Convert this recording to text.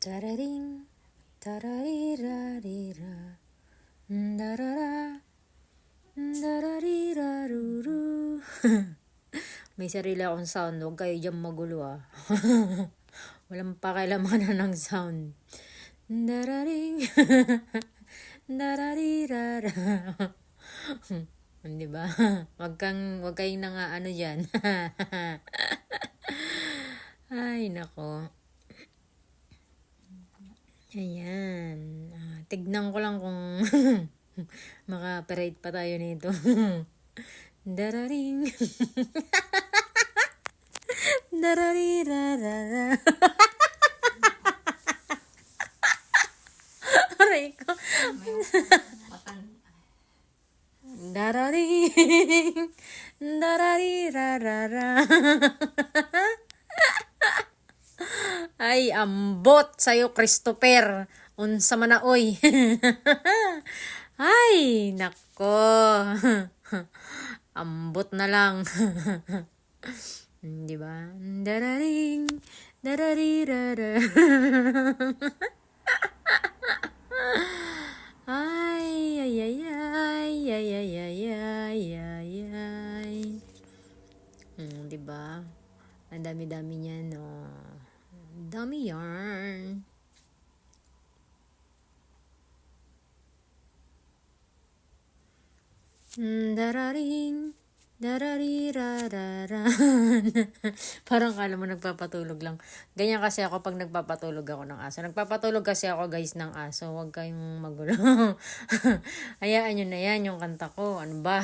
Tararing, tararirarira, darara, darariraruru. May sarili akong sound, huwag kayo dyan magulo ah. Walang pakialaman na ng sound. Dararing, dararirara. Di ba? Wag kayong ano dyan. Ay, nako. Ayan. Tignan ko lang kung maka-operate pa tayo nito. Dararing. Dararirarara. Aray ko. Dararing. Dararirarara. Ay, ambot sa'yo, Christopher. Unsa man na, oy. Ay, nako. Ambot na lang. Di ba? Dararing, dararirara. Ay, ay, ay, ay, ay, ay, ay, ay, ay, ay. Di ba? Ang dami-dami niya, no? Dami yarn. Dararing, dararirarara. Parang kala mo nagpapatulog lang. Ganyan kasi ako pag nagpapatulog ako ng aso. Nagpapatulog kasi ako guys ng aso. Huwag kayong magulo. Hayaan nyo na yan yung kanta ko. Ano ba?